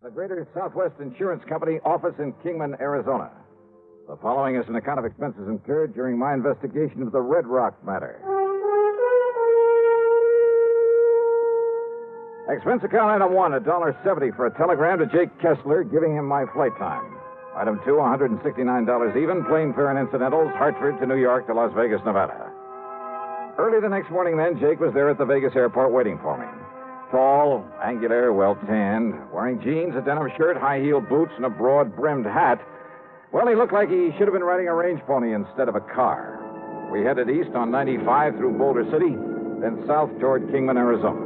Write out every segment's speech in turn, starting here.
The Greater Southwest Insurance Company office in Kingman, Arizona. The following is an account of expenses incurred during my investigation of the Red Rock matter. Expense account item 1, $1.70 for a telegram to Jake Kessler giving him my flight time. Item 2, $169 even, plane fare and incidentals, Hartford to New York to Las Vegas, Nevada. Early the next morning then, Jake was there at the Vegas airport waiting for me. Tall, angular, well-tanned, wearing jeans, a denim shirt, high-heeled boots, and a broad-brimmed hat. Well, he looked like he should have been riding a range pony instead of a car. We headed east on 95 through Boulder City, then south toward Kingman, Arizona.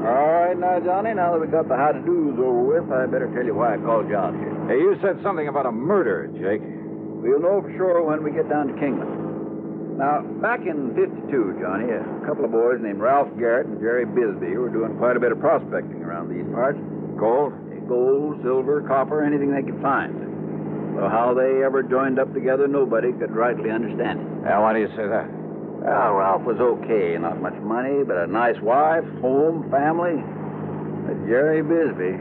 All right, now, Johnny, now that we got the how-to-dos over with, I better tell you why I called you out here. Hey, you said something about a murder, Jake. We'll know for sure when we get down to Kingman. Now, back in 52, Johnny, a couple of boys named Ralph Garrett and Jerry Bisbee were doing quite a bit of prospecting around these parts. Gold? Gold, silver, copper, anything they could find. So how they ever joined up together, nobody could rightly understand it. Yeah, why do you say that? Well, Ralph was okay. Not much money, but a nice wife, home, family. But Jerry Bisbee,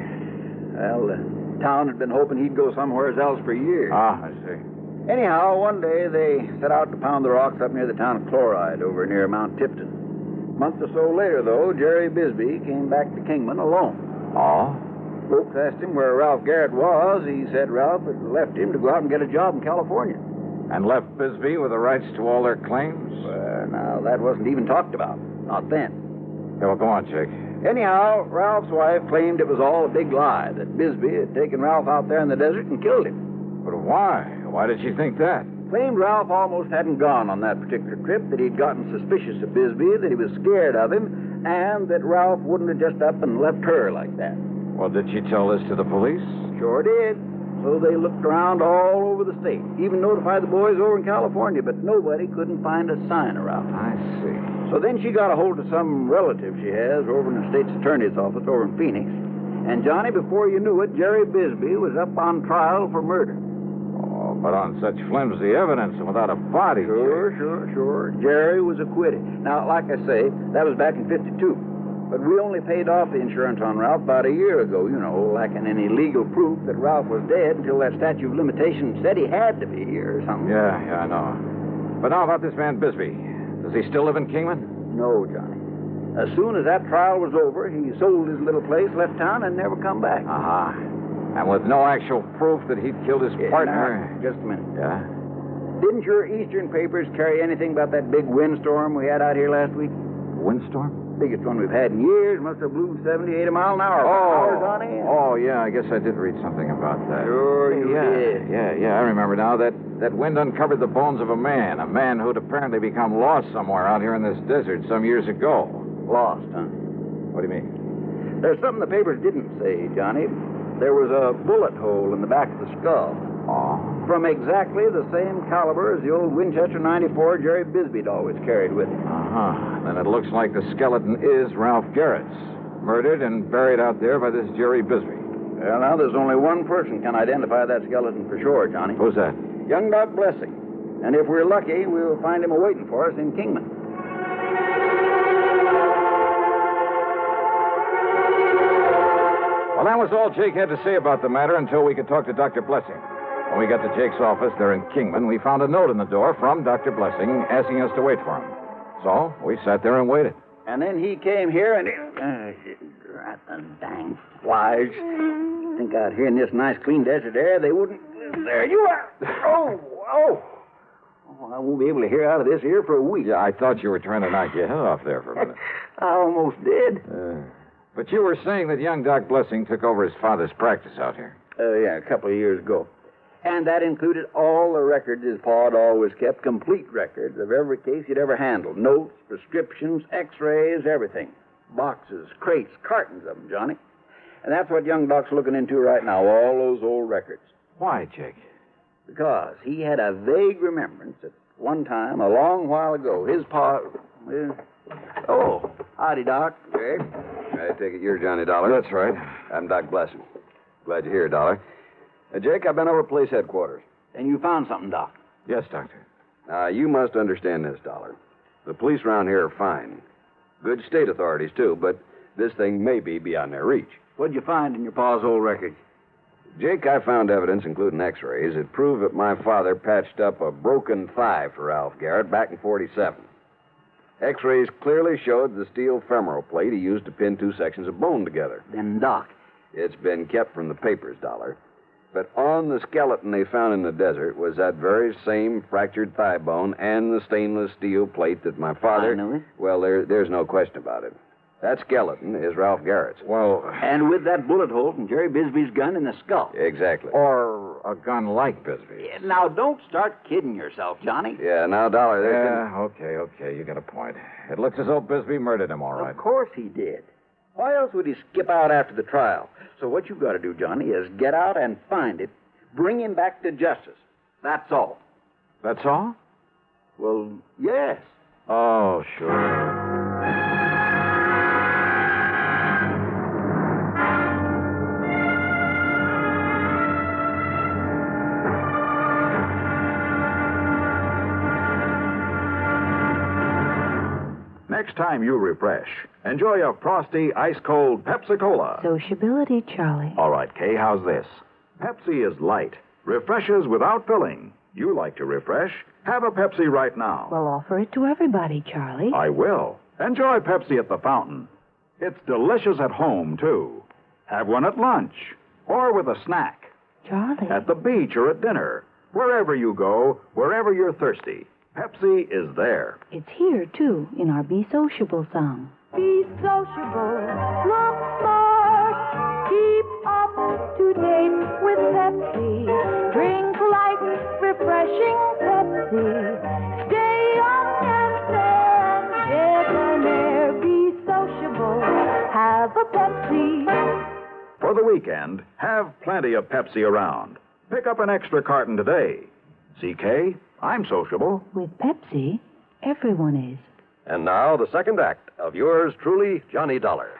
well, the town had been hoping he'd go somewhere else for years. Ah, I see. Anyhow, one day they set out to pound the rocks up near the town of Chloride over near Mount Tipton. A month or so later, though, Jerry Bisbee came back to Kingman alone. Oh? Folks asked him where Ralph Garrett was. He said Ralph had left him to go out and get a job in California. And left Bisbee with the rights to all their claims? Well, now, that wasn't even talked about. Not then. Yeah, well, go on, Jake. Anyhow, Ralph's wife claimed it was all a big lie, that Bisbee had taken Ralph out there in the desert and killed him. But why? Why did she think that? Claimed Ralph almost hadn't gone on that particular trip, that he'd gotten suspicious of Bisbee, that he was scared of him, and that Ralph wouldn't have just up and left her like that. Well, did she tell this to the police? Sure did. So they looked around all over the state, even notified the boys over in California, but nobody couldn't find a sign of Ralph. I see. So then she got a hold of some relative she has over in the state's attorney's office over in Phoenix. And, Johnny, before you knew it, Jerry Bisbee was up on trial for murder. Oh, but on such flimsy evidence and without a body. Sure. Jerry was acquitted. Now, like I say, that was back in 52. But we only paid off the insurance on Ralph about a year ago, lacking any legal proof that Ralph was dead until that statute of limitations said he had to be here or something. Yeah, I know. But now about this man Bisbee. Does he still live in Kingman? No, Johnny. As soon as that trial was over, he sold his little place, left town, and never come back. Uh-huh. And with no actual proof that he'd killed his partner? Now, just a minute. Yeah? Didn't your Eastern papers carry anything about that big windstorm we had out here last week? Windstorm? Biggest one we've had in years. Must have blew 70, 80 mile an hour. Johnny. Oh, yeah, I guess I did read something about that. Sure you did. Yeah, I remember now. That wind uncovered the bones of a man who'd apparently become lost somewhere out here in this desert some years ago. Lost, huh? What do you mean? There's something the papers didn't say, Johnny. There was a bullet hole in the back of the skull. Oh? From exactly the same caliber as the old Winchester 94 Jerry Bisbee'd always carried with him. Uh-huh. Then it looks like the skeleton is Ralph Garrett's. Murdered and buried out there by this Jerry Bisbee. Well, now, there's only one person can identify that skeleton for sure, Johnny. Who's that? Young Doc Blessing. And if we're lucky, we'll find him awaiting for us in Kingman. Well, that was all Jake had to say about the matter until we could talk to Dr. Blessing. When we got to Jake's office there in Kingman, we found a note in the door from Dr. Blessing asking us to wait for him. So we sat there and waited. And then he came here and... Drat the dang flies. Think out here in this nice, clean desert air, they wouldn't... There you are. Oh, I won't be able to hear out of this here for a week. Yeah, I thought you were trying to knock your head off there for a minute. I almost did. But you were saying that young Doc Blessing took over his father's practice out here. Yeah, a couple of years ago. And that included all the records his pa had always kept, complete records of every case he'd ever handled. Notes, prescriptions, x-rays, everything. Boxes, crates, cartons of them, Johnny. And that's what young Doc's looking into right now, all those old records. Why, Jake? Because he had a vague remembrance that one time, a long while ago, his pa... Oh, howdy, Doc. Jake? I take it you're Johnny Dollar. That's right. I'm Doc Blessing. Glad you're here, Dollar. Jake, I've been over at police headquarters. And you found something, Doc? Yes, Doctor. Now, you must understand this, Dollar. The police around here are fine. Good state authorities, too, but this thing may be beyond their reach. What'd you find in your pa's old records? Jake, I found evidence, including x-rays, that proved that my father patched up a broken thigh for Ralph Garrett back in 47. X-rays clearly showed the steel femoral plate he used to pin two sections of bone together. Then, Doc. It's been kept from the papers, Dollar. But on the skeleton they found in the desert was that very same fractured thigh bone and the stainless steel plate that my father... I know it. Well, there's no question about it. That skeleton is Ralph Garrett's. Well, And with that bullet hole from Jerry Bisbee's gun in the skull. Exactly. or a gun like Bisbee's. Yeah, now, don't start kidding yourself, Johnny. Yeah, now, Dollar, there's... Yeah, okay, you got a point. It looks as though Bisbee murdered him, all right. Of course he did. Why else would he skip out after the trial? So what you've got to do, Johnny, is get out and find it. Bring him back to justice. That's all. That's all? Well, yes. Oh, sure. Next time you refresh, enjoy a frosty, ice-cold Pepsi-Cola. Sociability, Charlie. All right, Kay, how's this? Pepsi is light, refreshes without filling. You like to refresh? Have a Pepsi right now. Well, offer it to everybody, Charlie. I will. Enjoy Pepsi at the fountain. It's delicious at home, too. Have one at lunch or with a snack. Charlie. At the beach or at dinner. Wherever you go, wherever you're thirsty, Pepsi is there. It's here, too, in our Be Sociable song. Be sociable, look smart, keep up to date with Pepsi. Drink light, refreshing Pepsi. Stay young and debonair. Be sociable, have a Pepsi. For the weekend, have plenty of Pepsi around. Pick up an extra carton today. CK, I'm sociable. With Pepsi, everyone is. And now, the second act of yours truly, Johnny Dollar.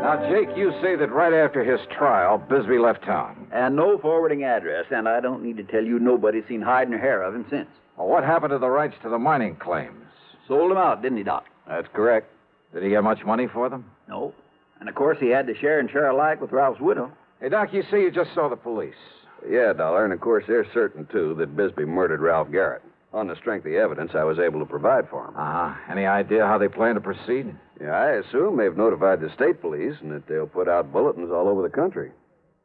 Now, Jake, you say that right after his trial, Bisbee left town. And no forwarding address, and I don't need to tell you nobody's seen hide nor hair of him since. Well, what happened to the rights to the mining claims? Sold him out, didn't he, Doc? That's correct. Did he get much money for them? No. And, of course, he had to share and share alike with Ralph's widow. Hey, Doc, you say you just saw the police. Yeah, Dollar, and of course they're certain, too, that Bisbee murdered Ralph Garrett. On the strength of the evidence I was able to provide for him. Any idea how they plan to proceed? Yeah, I assume they've notified the state police and that they'll put out bulletins all over the country.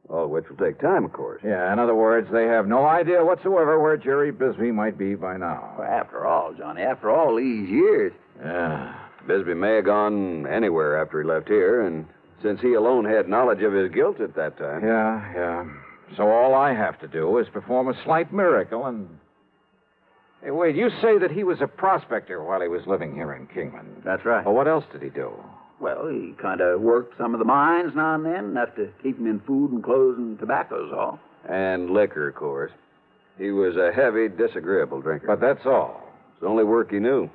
All of which will take time, of course. Yeah, in other words, they have no idea whatsoever where Jerry Bisbee might be by now. Well, after all, Johnny, after all these years. Yeah. Bisbee may have gone anywhere after he left here, and since he alone had knowledge of his guilt at that time. Yeah. So all I have to do is perform a slight miracle and... Hey, wait, you say that he was a prospector while he was living here in Kingman. That's right. Well, what else did he do? Well, he kind of worked some of the mines now and then, enough to keep him in food and clothes and tobacco's all. And liquor, of course. He was a heavy, disagreeable drinker. But that's all. It's the only work he knew.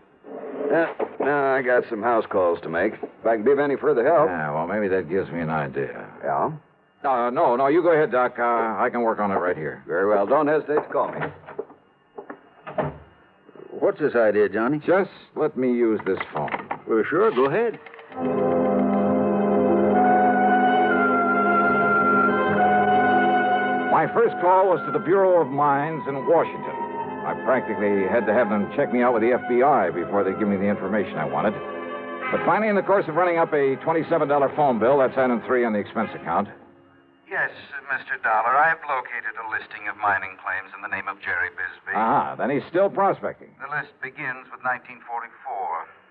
Now I got some house calls to make. If I can be of any further help. Yeah, well, maybe that gives me an idea. Yeah? No, you go ahead, Doc. I can work on it right here. Very well. Don't hesitate to call me. What's this idea, Johnny? Just let me use this phone. Well, sure, go ahead. My first call was to the Bureau of Mines in Washington. I practically had to have them check me out with the FBI before they give me the information I wanted. But finally, in the course of running up a $27 phone bill, that's item 3 on the expense account. Yes, Mr. Dollar, I've located a listing of mining claims in the name of Jerry Bisbee. Then he's still prospecting. The list begins with 1944.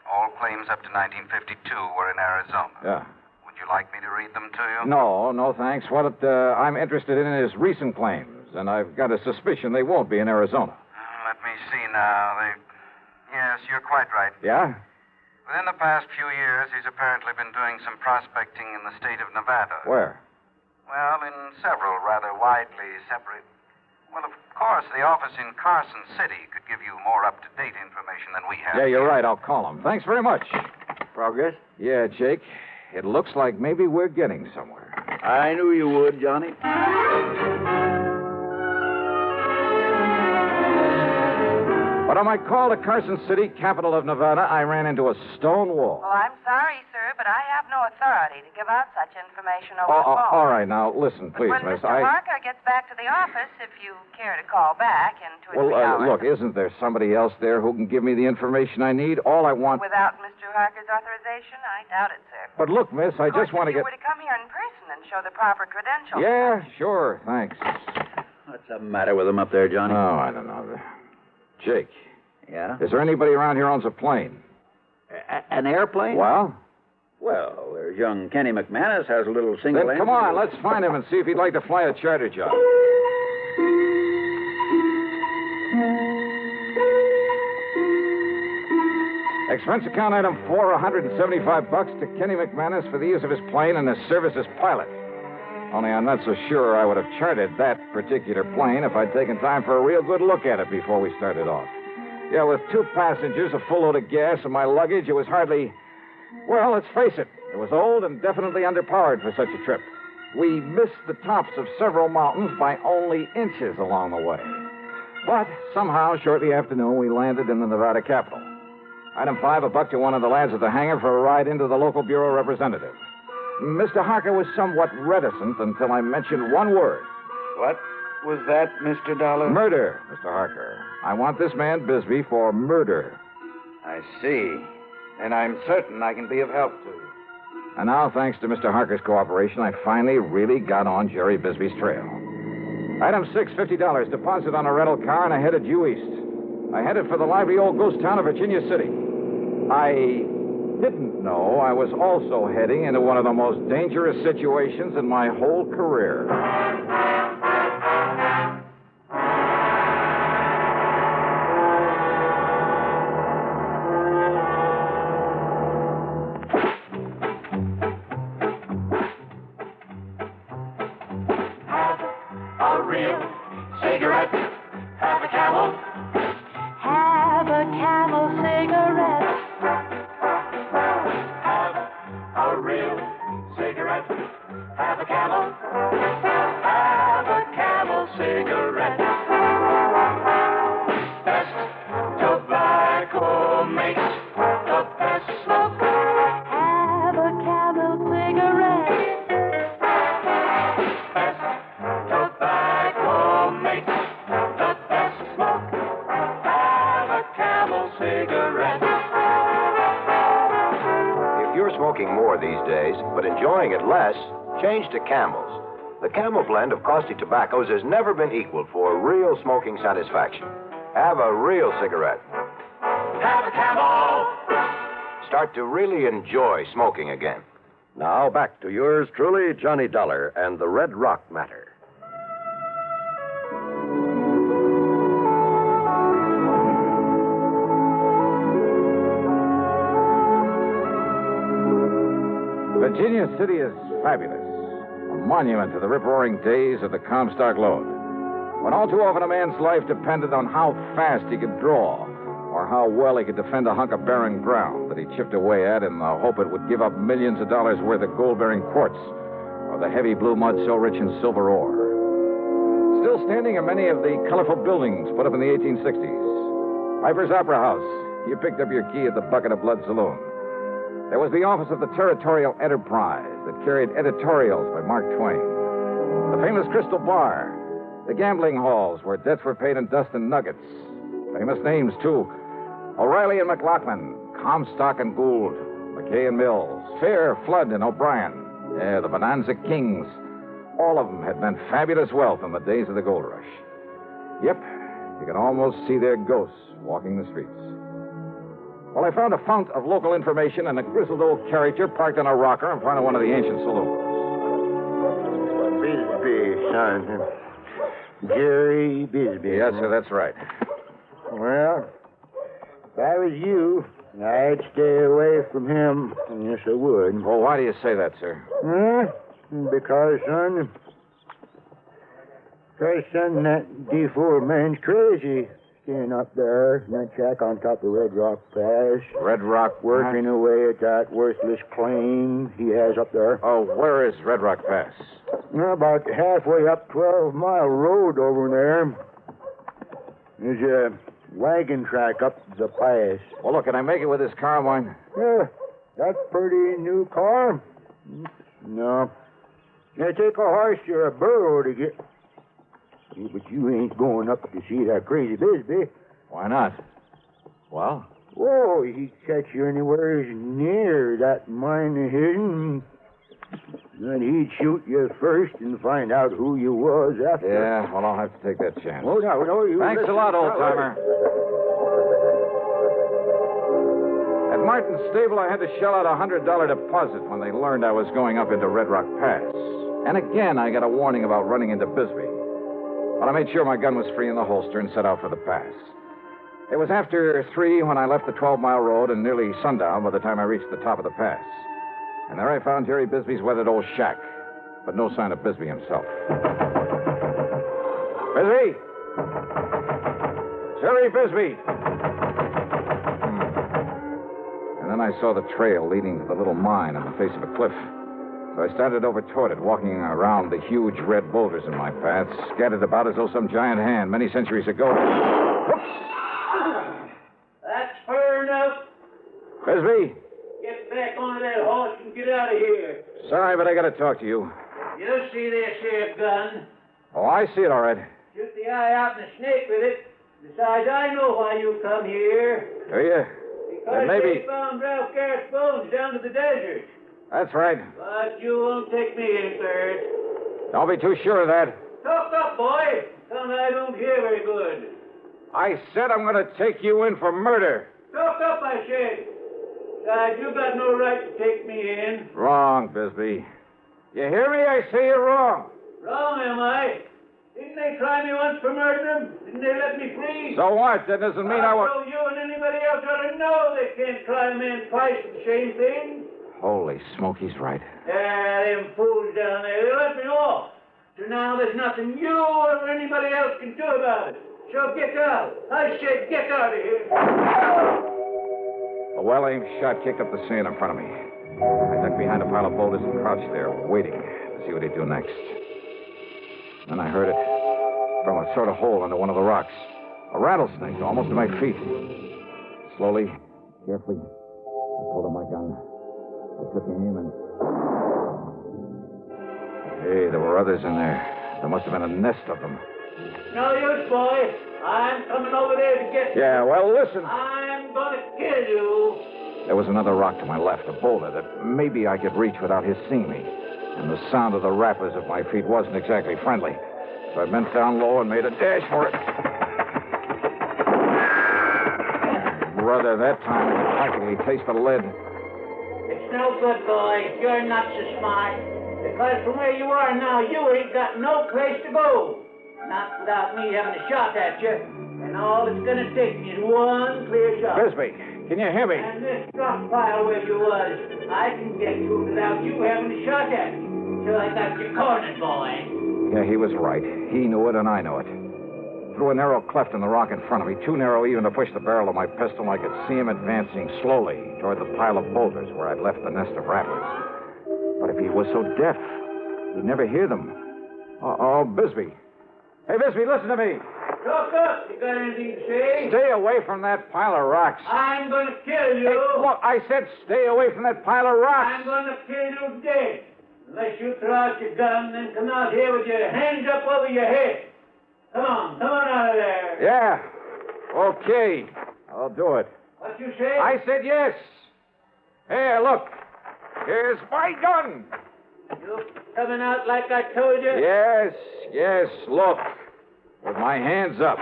All claims up to 1952 were in Arizona. Yeah. Would you like me to read them to you? No, thanks. What I'm interested in is recent claims, and I've got a suspicion they won't be in Arizona. Let me see now. Yes, you're quite right. Yeah? Within the past few years, he's apparently been doing some prospecting in the state of Nevada. Where? Well, in several rather widely separate... Well, of course, the office in Carson City could give you more up-to-date information than we have. Yeah, you're right. I'll call him. Thanks very much. Progress? Yeah, Jake. It looks like maybe we're getting somewhere. I knew you would, Johnny. But on my call to Carson City, capital of Nevada, I ran into a stone wall. Well, I'm sorry, sir, but I have no authority to give out such information over the phone. All right, now, listen, please, when miss. Mr. Harker gets back to the office, if you care to call back in 2 or 3 hours. Look, isn't there somebody else there who can give me the information I need? All I want... Without Mr. Harker's authorization? I doubt it, sir. But look, miss, I just want to get... If you were to come here in person and show the proper credentials. Yeah, sure, thanks. What's the matter with him up there, Johnny? Oh, I don't know. Jake. Yeah? Is there anybody around here who owns a plane? An airplane? Well? Well, there's young Kenny McManus has a little single... Then come on, let's find him and see if he'd like to fly a charter job. Expense account item 4, $175 to Kenny McManus for the use of his plane and his service as pilot. Only I'm not so sure I would have chartered that particular plane if I'd taken time for a real good look at it before we started off. Yeah, with 2 passengers, a full load of gas, and my luggage, it was hardly... Well, let's face it. It was old and definitely underpowered for such a trip. We missed the tops of several mountains by only inches along the way. But somehow, shortly after noon, we landed in the Nevada capital. Item 5, $1 to one of the lads at the hangar for a ride into the local bureau representative. Mr. Harker was somewhat reticent until I mentioned one word. What was that, Mr. Dollar? Murder, Mr. Harker. I want this man Bisbee for murder. I see. And I'm certain I can be of help to you. And now, thanks to Mr. Harker's cooperation, I finally really got on Jerry Bisbee's trail. Item 6, $50, deposit on a rental car, and I headed due east. I headed for the lively old ghost town of Virginia City. I didn't know I was also heading into one of the most dangerous situations in my whole career. A real cigarette. Have a Camel. Have a Camel cigarette. Have a real cigarette. Have a Camel. Have a Camel cigarette. Best tobacco makes the best smoke. Have a Camel cigarette. Best tobacco makes the best smoke. Have a Camel cigarette. If you're smoking more these days, but enjoying it less, change to Camel's. The Camel blend of costly tobaccos has never been equaled for real smoking satisfaction. Have a real cigarette. Have a Camel. Start to really enjoy smoking again. Now back to yours truly, Johnny Dollar and the Red Rock Matter. Virginia City is fabulous. A monument to the rip-roaring days of the Comstock Lode. When all too often a man's life depended on how fast he could draw, or how well he could defend a hunk of barren ground that he chipped away at in the hope it would give up millions of dollars worth of gold-bearing quartz, or the heavy blue mud so rich in silver ore. Still standing are many of the colorful buildings put up in the 1860s. Piper's Opera House. You picked up your key at the Bucket of Blood Saloon. There was the office of the Territorial Enterprise that carried editorials by Mark Twain. The famous Crystal Bar. The gambling halls where debts were paid in dust and nuggets. Famous names, too. O'Reilly and McLaughlin, Comstock and Gould, McKay and Mills, Fair, Flood, and O'Brien. Yeah, the Bonanza Kings. All of them had meant fabulous wealth in the days of the gold rush. Yep, you could almost see their ghosts walking the streets. Well, I found a fount of local information and a grizzled old character parked on a rocker in front of one of the ancient saloons. Bisbee, son. Jerry Bisbee. Yes, sir, that's right. Well, if I was you, I'd stay away from him. Yes, I would. Well, why do you say that, sir? Because, son, that D4 man's crazy. Staying up there in that shack on top of Red Rock Pass. Red Rock? Working away at that worthless claim he has up there. Oh, where is Red Rock Pass? About halfway up 12-mile road over there. There's wagon track up the pass. Well, look, can I make it with this car of mine? Yeah, that's pretty new car. No. Now take a horse or a burro to get... Yeah, but you ain't going up to see that crazy Bisbee. Why not? Well? Whoa, he'd catch you anywhere near that mine of his. Then he'd shoot you first and find out who you was after. Yeah, well, I'll have to take that chance. Oh, no, you... Thanks a lot, old-timer. At Martin's stable, I had to shell out a $100 deposit when they learned I was going up into Red Rock Pass. And again, I got a warning about running into Bisbee. But I made sure my gun was free in the holster and set out for the pass. It was after 3 when I left the 12-mile road and nearly sundown by the time I reached the top of the pass. And there I found Jerry Bisbee's weathered old shack, but no sign of Bisbee himself. Bisbee! Jerry Bisbee! And then I saw the trail leading to the little mine on the face of a cliff. So I started over toward it, walking around the huge red boulders in my path, scattered about as though some giant hand many centuries ago. Whoops! That's fair enough. Bisbee! Get back on that horse and get out of here. Sorry, but I gotta talk to you. You see this here gun? Oh, I see it all right. Shoot the eye out and a snake with it. Besides, I know why you come here. Do you? Because maybe... they found Ralph Garrett's bones down to the desert. That's right. But you won't take me in third. Don't be too sure of that. Talk up, boy. Son, I don't hear very good. I said I'm gonna take you in for murder. Talk up, I said. Besides, you got no right to take me in. Wrong, Bisbee. You hear me? I say you're wrong. Wrong, am I? Didn't they try me once for murdering? Didn't they let me free? So what? That doesn't mean I want... So you and anybody else ought to know they can't try a man twice for the same thing. Holy smoke, he's right. Them fools down there, they let me off. So now there's nothing you or anybody else can do about it. So get out. I said get out of here. A well-aimed shot kicked up the sand in front of me. I ducked behind a pile of boulders and crouched there, waiting to see what he'd do next. Then I heard it from a sort of hole under one of the rocks. A rattlesnake, almost at my feet. Slowly, carefully, I pulled out my gun. I took aim and... Hey, there were others in there. There must have been a nest of them. No use, boy. I'm coming over there to get you. Yeah, well, listen. I'm going to kill you. There was another rock to my left, a boulder that maybe I could reach without his seeing me. And the sound of the rappers at my feet wasn't exactly friendly. So I bent down low and made a dash for it. Brother, that time I could practically taste the lead. It's no good, boy. You're not so smart. Because from where you are now, you ain't got no place to go. Not without me having a shot at you. And all it's going to take me is one clear shot. Bisbee, can you hear me? And this rock pile where you was, I can get to it without you having a shot at me. So I got you cornered, boy. Yeah, he was right. He knew it and I knew it. Through a narrow cleft in the rock in front of me, too narrow even to push the barrel of my pistol, I could see him advancing slowly toward the pile of boulders where I'd left the nest of rattlers. But if he was so deaf, he'd never hear them. Oh, Bisbee. Hey, Bisbee, listen to me. Talk up. You got anything to say? Stay away from that pile of rocks. I'm going to kill you. Hey, look, I said stay away from that pile of rocks. I'm going to kill you dead. Unless you throw out your gun and come out here with your hands up over your head. Come on out of there. Yeah. Okay. I'll do it. What you say? I said yes. Here, look. Here's my gun. You coming out like I told you? Yes, look. With my hands up.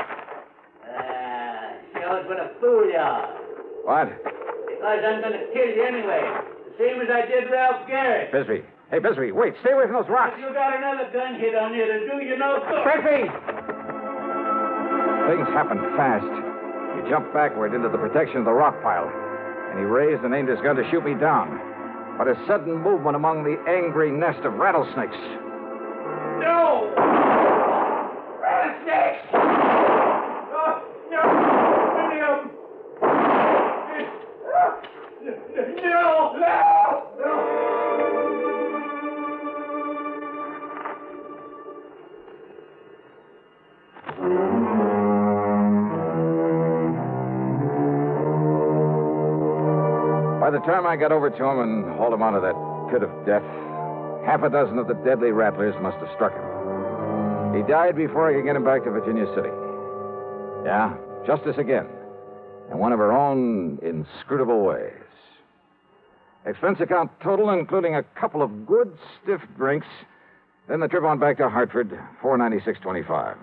I was going to fool you. What? Because I'm going to kill you anyway. The same as I did Ralph Garrett. Bisbee. Hey, Bisbee, wait. Stay away from those rocks. If you got another gun hit on you to do you no good. Bisbee! Things happened fast. He jumped backward into the protection of the rock pile, and he raised and aimed his gun to shoot me down. But a sudden movement among the angry nest of rattlesnakes. No! Rattlesnakes! No! Many of them! No! By the time I got over to him and hauled him out of that pit of death, half a dozen of the deadly rattlers must have struck him. He died before I could get him back to Virginia City. Yeah, justice again. In one of her own inscrutable ways. Expense account total, including a couple of good stiff drinks. Then the trip on back to Hartford, $496.25.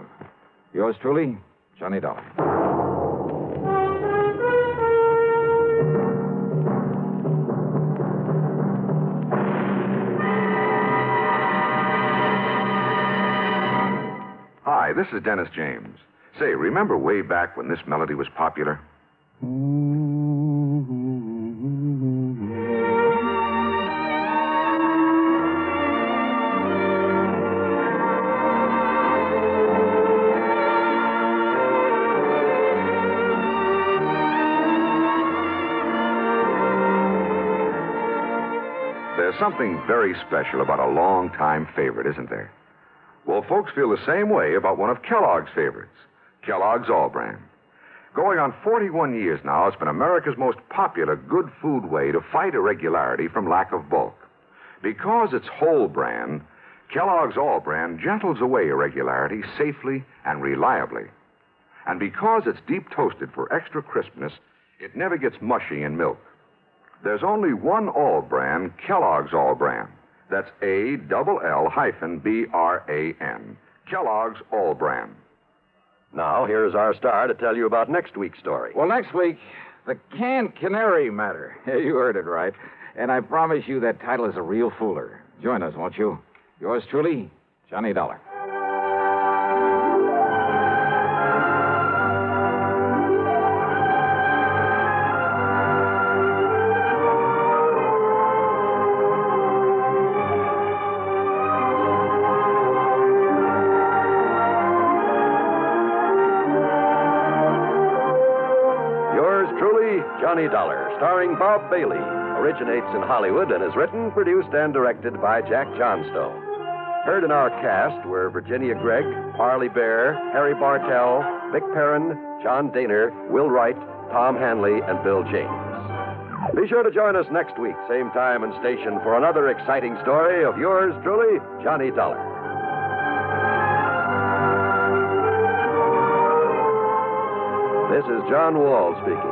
Yours truly, Johnny Dollar. Hi, this is Dennis James. Say, remember way back when this melody was popular? There's something very special about a long-time favorite, isn't there? Well, folks feel the same way about one of Kellogg's favorites, Kellogg's All Brand. Going on 41 years now, it's been America's most popular good food way to fight irregularity from lack of bulk. Because it's whole brand, Kellogg's All Brand gentles away irregularity safely and reliably. And because it's deep toasted for extra crispness, it never gets mushy in milk. There's only one All Brand, Kellogg's All Brand. That's ALL-BRAN. Kellogg's All Brand. Now, here's our star to tell you about next week's story. Well, next week, the canned canary matter. Yeah, you heard it right. And I promise you that title is a real fooler. Join us, won't you? Yours truly, Johnny Dollar. Johnny Dollar, starring Bob Bailey, originates in Hollywood and is written, produced, and directed by Jack Johnstone. Heard in our cast were Virginia Gregg, Parley Bear, Harry Bartell, Vic Perrin, John Daner, Will Wright, Tom Hanley, and Bill James. Be sure to join us next week, same time and station, for another exciting story of yours truly, Johnny Dollar. This is John Wall speaking.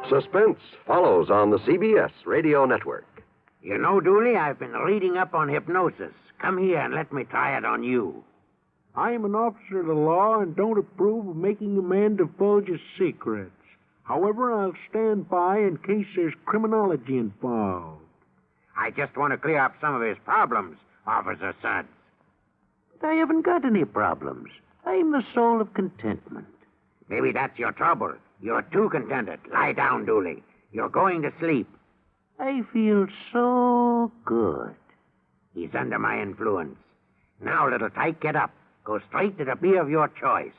Suspense follows on the CBS Radio Network. You know, Dooley, I've been reading up on hypnosis. Come here and let me try it on you. I am an officer of the law and don't approve of making a man divulge his secrets. However, I'll stand by in case there's criminology involved. I just want to clear up some of his problems, Officer Suds. But I haven't got any problems. I'm the soul of contentment. Maybe that's your trouble. You're too contented. Lie down, Dooley. You're going to sleep. I feel so good. He's under my influence. Now, little tyke, get up. Go straight to the beer of your choice.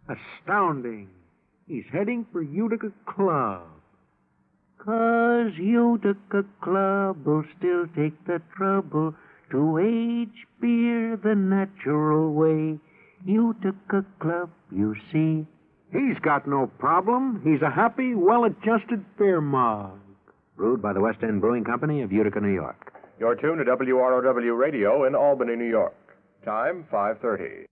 Astounding. He's heading for Utica Club. 'Cause Utica Club will still take the trouble to age beer the natural way. Utica Club, you see. He's got no problem. He's a happy, well-adjusted beer mug. Brewed by the West End Brewing Company of Utica, New York. You're tuned to WROW Radio in Albany, New York. Time, 5:30.